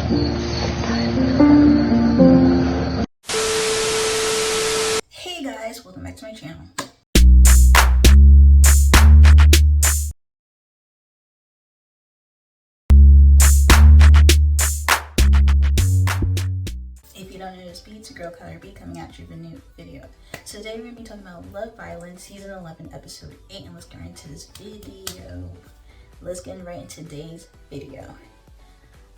Hey guys, welcome back to my channel. If you don't know this beat, it's your girl KylerB coming at you with a new video. So today we're going to be talking about Love Island Season 11 Episode 8, and let's get right into this video. Let's get right into today's video.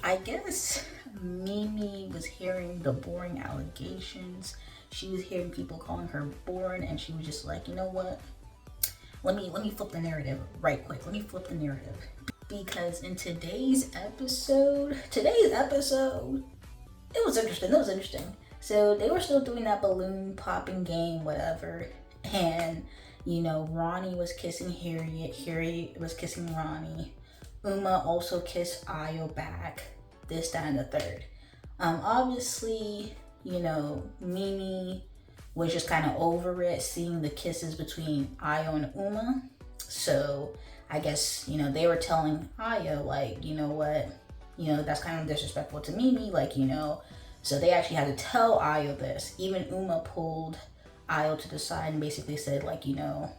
I guess Mimii was hearing the boring allegations. She was hearing people calling her boring, and she was just like, you know what? Let me flip the narrative right quick. Let me flip the narrative. Because in today's episode, it was interesting. So they were still doing that balloon popping game, whatever. And, you know, Ronnie was kissing Harriet. Harriet was kissing Ronnie. Uma also kissed Ayo back. This, that, and the third. Obviously, you know, Mimii was just kind of over it, seeing the kisses between Ayo and Uma. So I guess, you know, they were telling Ayo, like, you know what, you know, that's kind of disrespectful to Mimii, like, you know. So they actually had to tell Ayo this. Even Uma pulled Ayo to the side and basically said, like, you know,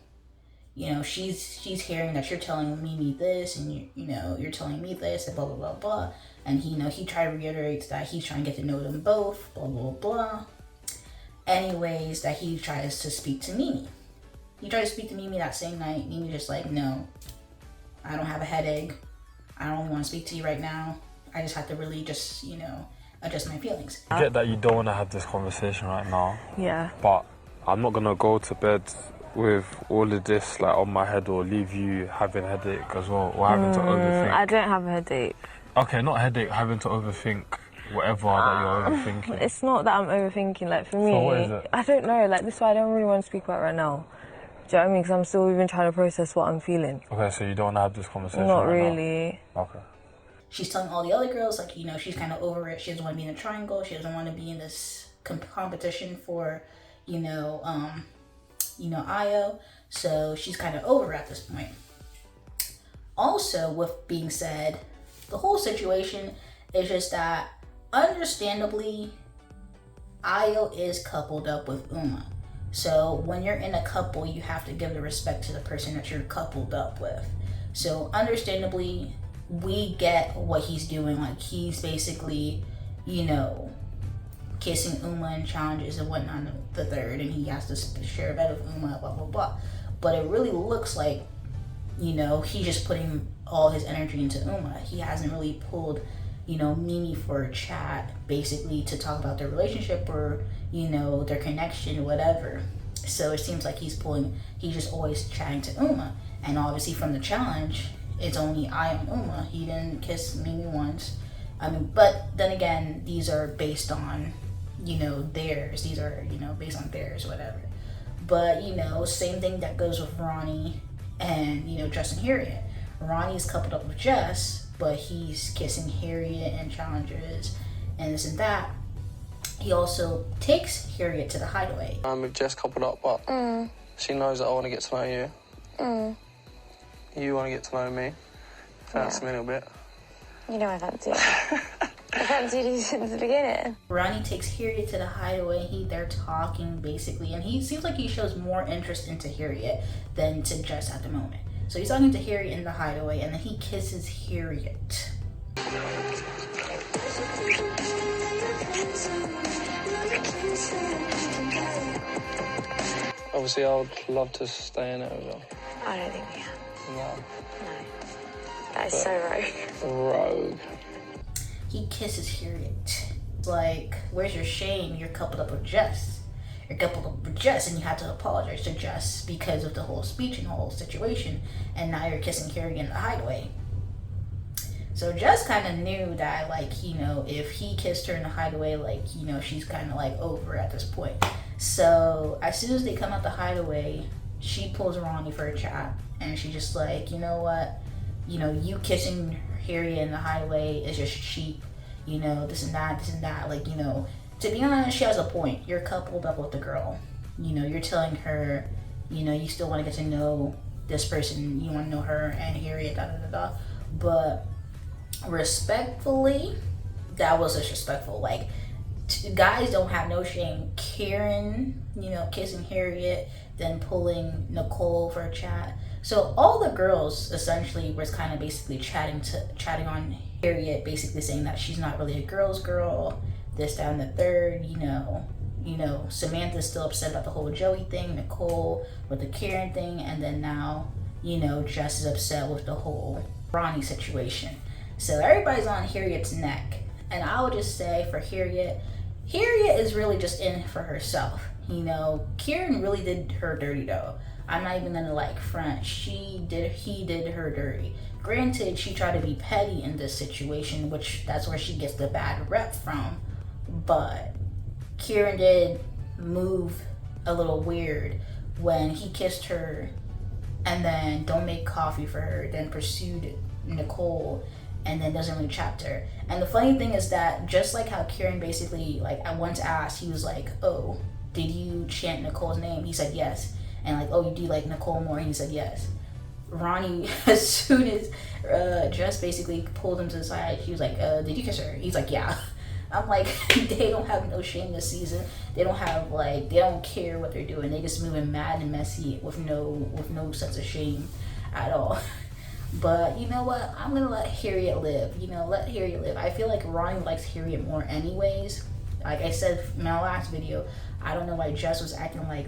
she's hearing that you're telling Mimii this, and you know, you're telling me this, and blah blah blah blah. And he, you know, he tried to reiterate that he's trying to get to know them both, blah blah blah. Anyways, that he tries to speak to Mimii. He tried to speak to Mimii that same night. Mimii just like, no, I don't have a headache. I don't want to speak to you right now. I just have to really just, you know, adjust my feelings. I get that you don't want to have this conversation right now. Yeah. But I'm not gonna go to bed with all of this like on my head, or leave you having a headache as well, or having to overthink. I don't have a headache. Okay, not a headache, having to overthink whatever that you're overthinking. It's not that I'm overthinking. Like, for me, So what is it? I don't know. Like, this is why I don't really want to speak about it right now. Do you know what I mean? Because I'm still even trying to process what I'm feeling. Okay, so you don't want to have this conversation Not right really. now? Okay. She's telling all the other girls, like, you know, she's kind of over it. She doesn't want to be in a triangle. She doesn't want to be in this competition for, you know, Ayo. So she's kind of over at this point. Also, with being said, the whole situation is just that, understandably, Ayo is coupled up with Uma. So when you're in a couple, you have to give the respect to the person that you're coupled up with. So understandably, we get what he's doing. Like, he's basically, you know, kissing Uma in challenges and whatnot, the third, and he has to share a bed with Uma, blah blah blah. But it really looks like, you know, he's just putting all his energy into Uma. He hasn't really pulled, you know, Mimii for a chat, basically to talk about their relationship or, you know, their connection, whatever. So it seems like he's just always chatting to Uma. And obviously from the challenge, it's only Ayo and Uma. He didn't kiss Mimii once. I mean, but then again, these are based on, you know, theirs. These are, you know, based on theirs, whatever. But, you know, same thing that goes with Ronnie and, you know, Jess and Harriet. Ronnie's coupled up with Jess, but he's kissing Harriet and challenges and this and that. He also takes Harriet to the hideaway. I'm with Jess coupled up, but she knows that I want to get to know you. You want to get to know me. Fancy me a little bit. You know I fancy it. I fancied you since the beginning. Ronnie takes Harriet to the hideaway. They're talking basically, and he seems like he shows more interest into Harriet than to Jess at the moment. So he's talking to Harriet in the hideaway, and then he kisses Harriet. Obviously, I would love to stay in it as well. I don't think we have. No. That is so rogue. Rogue. He kisses Harriet. Like, where's your shame? You're coupled up with Jess. You're coupled up with Jess, and you had to apologize to Jess because of the whole speech and the whole situation. And now you're kissing Harriet in the hideaway. So Jess kind of knew that, like, you know, if he kissed her in the hideaway, like, you know, she's kind of like over at this point. So as soon as they come out the hideaway, she pulls Ronnie for a chat, and she just like, you know what, you know, you kissing Harriet in the hideaway is just cheap, you know, this and that, like, you know, to be honest, she has a point. You're coupled up with the girl, you know, you're telling her, you know, you still want to get to know this person, you want to know her and Harriet, but respectfully, that was disrespectful. Like, guys don't have no shame. Kieran, you know, kissing Harriet, then pulling Nicole for a chat. So all the girls essentially was kind of basically chatting on Harriet, basically saying that she's not really a girl's girl, this, that, and the third. You know, Samantha's still upset about the whole Joey thing, Nicole with the Kieran thing, and then now, you know, Jess is upset with the whole Ronnie situation. So everybody's on Harriet's neck. And I would just say for Harriet is really just in for herself. You know, Kieran really did her dirty though. I'm not even gonna like front. He did her dirty. Granted, she tried to be petty in this situation, which that's where she gets the bad rep from. But Kieran did move a little weird when he kissed her and then don't make coffee for her, then pursued Nicole and then doesn't really chat her. And the funny thing is that just like how Kieran basically, like, I once asked, he was like, oh, did you chant Nicole's name? He said yes. And like, oh, you do like Nicole more? He said yes. Ronnie, as soon as Jess basically pulled him to the side, she was like, did you kiss her? He's like, yeah. I'm like, they don't have no shame this season. They don't have they don't care what they're doing. They just moving mad and messy with no sense of shame at all. But you know what? I'm gonna let Harriet live. You know, let Harriet live. I feel like Ronnie likes Harriet more anyways. Like I said in my last video, I don't know why Jess was acting like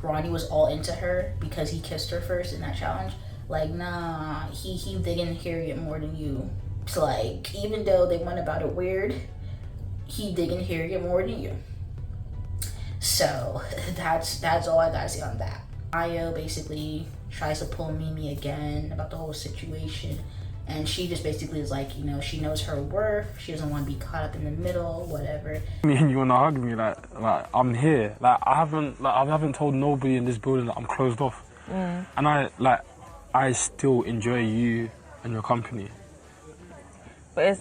Ronnie was all into her because he kissed her first in that challenge. Like, nah, he digging Harriet more than you. So like, even though they went about it weird, he digging Harriet more than you. So that's all I gotta say on that. Ayo basically tries to pull Mimii again about the whole situation, and she just basically is like, you know, she knows her worth. She doesn't want to be caught up in the middle, whatever. Me and you wanna hug me, like I'm here. Like I haven't told nobody in this building that I'm closed off, and I still enjoy you and your company. But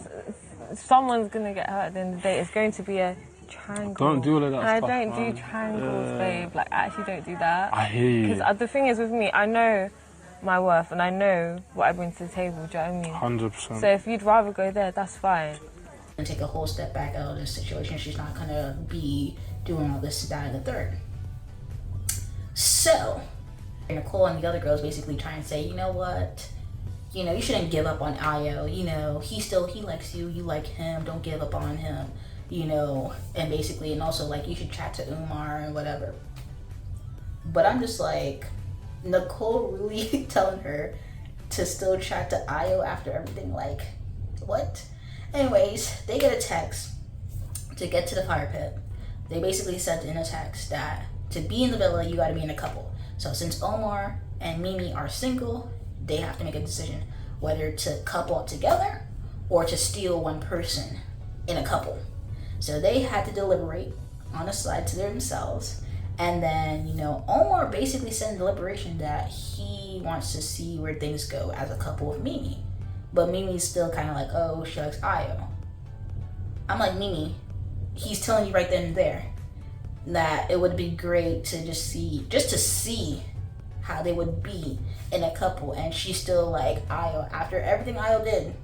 someone's gonna get hurt at the end of the day. It's going to be a triangle. Don't do all of that and stuff, I don't man. do triangles, babe. Like, I actually don't do that. I hear you. Because the thing is with me, I know my worth and I know what I bring to the table. Do you know what I mean? 100%. So if you'd rather go there, that's fine. And take a whole step back out of this situation. She's not gonna be doing all this, that, and the third. So Nicole and the other girls basically try and say, you know what? You know, you shouldn't give up on Ayo. You know, he likes you. You like him. Don't give up on him. You know, and basically, and also like you should chat to Umar and whatever. But I'm just like, Nicole really telling her to still chat to Ayo after everything. Like, what? Anyways, they get a text to get to the fire pit. They basically said in a text that to be in the villa, you got to be in a couple. So since Omar and Mimii are single, they have to make a decision whether to couple up together or to steal one person in a couple. So they had to deliberate on a side to themselves. And then, you know, Omar basically said in deliberation that he wants to see where things go as a couple with Mimii. But Mimi's still kind of like, oh, she likes Ayo. I'm like, Mimii, he's telling you right then and there that it would be great to just to see how they would be in a couple. And she's still like, Ayo, after everything Ayo did.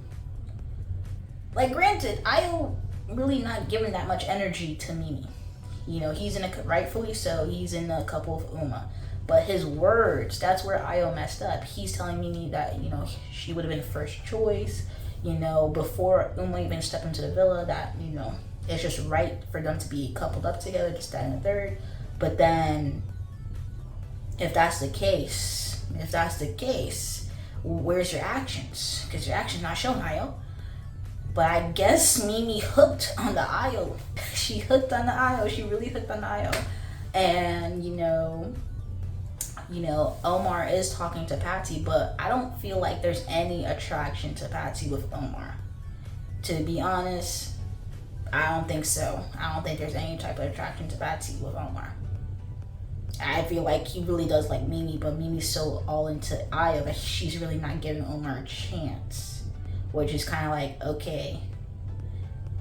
Like, granted, Ayo really not giving that much energy to Mimii. You know, he's rightfully so, he's in a couple with Uma. But his words, that's where Ayo messed up. He's telling Mimii that, you know, she would have been first choice, you know, before Uma even stepped into the villa, that, you know, it's just right for them to be coupled up together, just that and the third. But then, if that's the case, where's your actions? Because your actions not showing, Ayo. But I guess Mimii hooked on the Ayo. She hooked on the Ayo. She really hooked on the Ayo. And, you know, Omar is talking to Patsy, but I don't feel like there's any attraction to Patsy with Omar. To be honest, I don't think so. I don't think there's any type of attraction to Patsy with Omar. I feel like he really does like Mimii, but Mimi's so all into Ayo that she's really not giving Omar a chance. Which is kind of like, okay,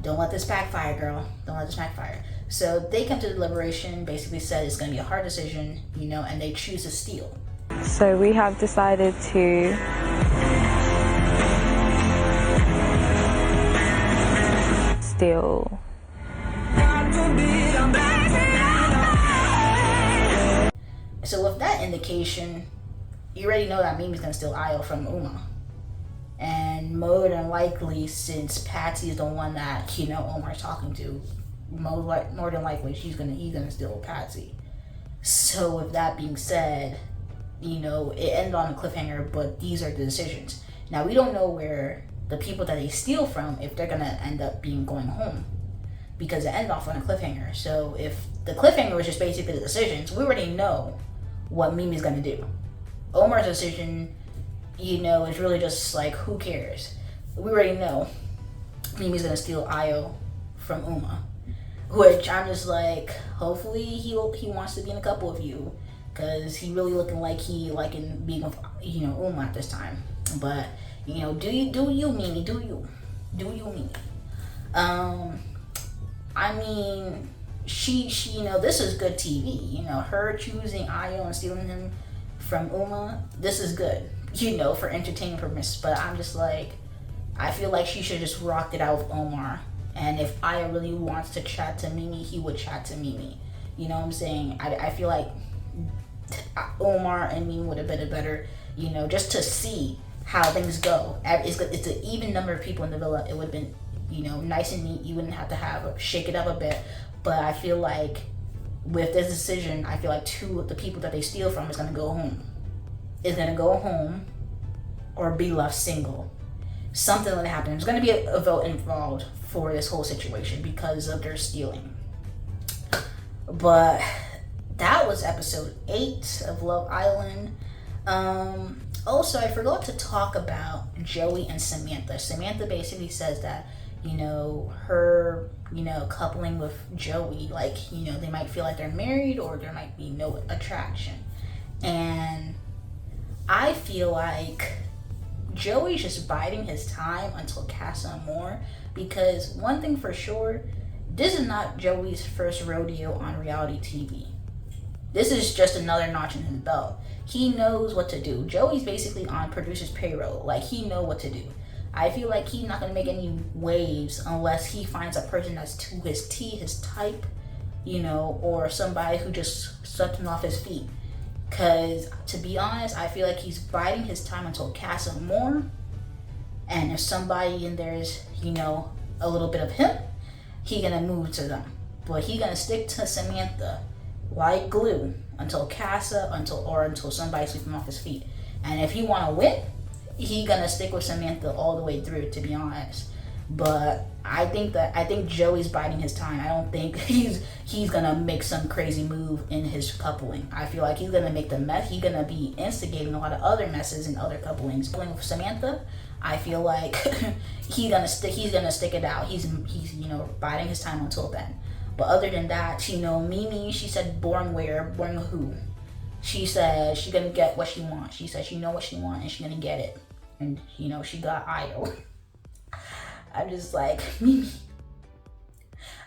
don't let this backfire, girl. Don't let this backfire. So they come to the deliberation, basically said it's going to be a hard decision, you know, and they choose to steal. So we have decided to steal. So with that indication, you already know that Mimi's gonna steal Ayo from Uma. And more than likely, since Patsy is the one that, you know, Omar's talking to, more than likely he's gonna steal Patsy. So with that being said, you know, it ended on a cliffhanger, but these are the decisions. Now we don't know where the people that they steal from, if they're gonna end up going home, because it ended off on a cliffhanger. So if the cliffhanger was just basically the decisions, we already know what Mimi's gonna do. Omar's decision, you know, is really just like, who cares? We already know Mimi's gonna steal Ayo from Uma, which I'm just like, hopefully he wants to be in a couple of you, because he really looking like he liking being with, you know, Uma at this time. But you know, do you Mimi, do you Mimi? I mean, she you know, this is good TV. You know, her choosing Ayo and stealing him from Uma, this is good, you know, for entertainment purposes. But I'm just like, I feel like she should just rocked it out with Omar. And if Ayo really wants to chat to Mimi, he would chat to Mimi. You know what I'm saying? I feel like Omar and Mimi would have been a better, you know, just to see how things go. It's an even number of people in the villa. It would have been, you know, nice and neat. You wouldn't have to shake it up a bit. But I feel like with this decision, I feel like two of the people that they steal from is gonna go home. Is gonna go home or be left single. Something would happen. There's gonna be a vote involved for this whole situation because of their stealing. But that was episode 8 of Love Island. Also, I forgot to talk about Joey and Samantha. Samantha basically says that, you know, her, you know, coupling with Joey, like, you know, they might feel like they're married or there might be no attraction. And I feel like Joey's just biding his time until Casa and more, because one thing for sure, this is not Joey's first rodeo on reality TV. This is just another notch in his belt. He knows what to do. Joey's basically on producer's payroll. Like, he know what to do. I feel like he's not gonna make any waves unless he finds a person that's to his his type, you know, or somebody who just swept him off his feet. Cause to be honest, I feel like he's biding his time until Casa more. And if somebody in there is, you know, a little bit of him, he gonna move to them. But he gonna stick to Samantha like glue until Casa, until somebody sweeps him off his feet. And if he wanna win, he gonna stick with Samantha all the way through, to be honest. But I think Joey's biding his time. I don't think he's gonna make some crazy move in his coupling. I feel like he's gonna make the mess. He's gonna be instigating a lot of other messes in other couplings. Coupling with Samantha, I feel like he's gonna stick it out. He's you know, biding his time until then. But other than that, you know, Mimi, she said born where, born who. She said she's gonna get what she wants. She said she know what she wants and she's gonna get it. And you know, she got Ayo. I'm just like,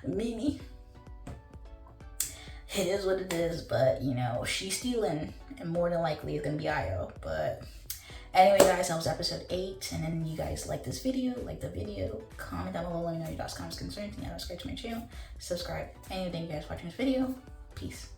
Mimi. It is what it is, but you know, she's stealing, and more than likely it's gonna be Ayo. But anyway, guys, that was episode 8. And then you guys like this video, comment down below, let me know your thoughts, comments, concerns, and subscribe to my channel, subscribe, anything you guys watching this video. Peace.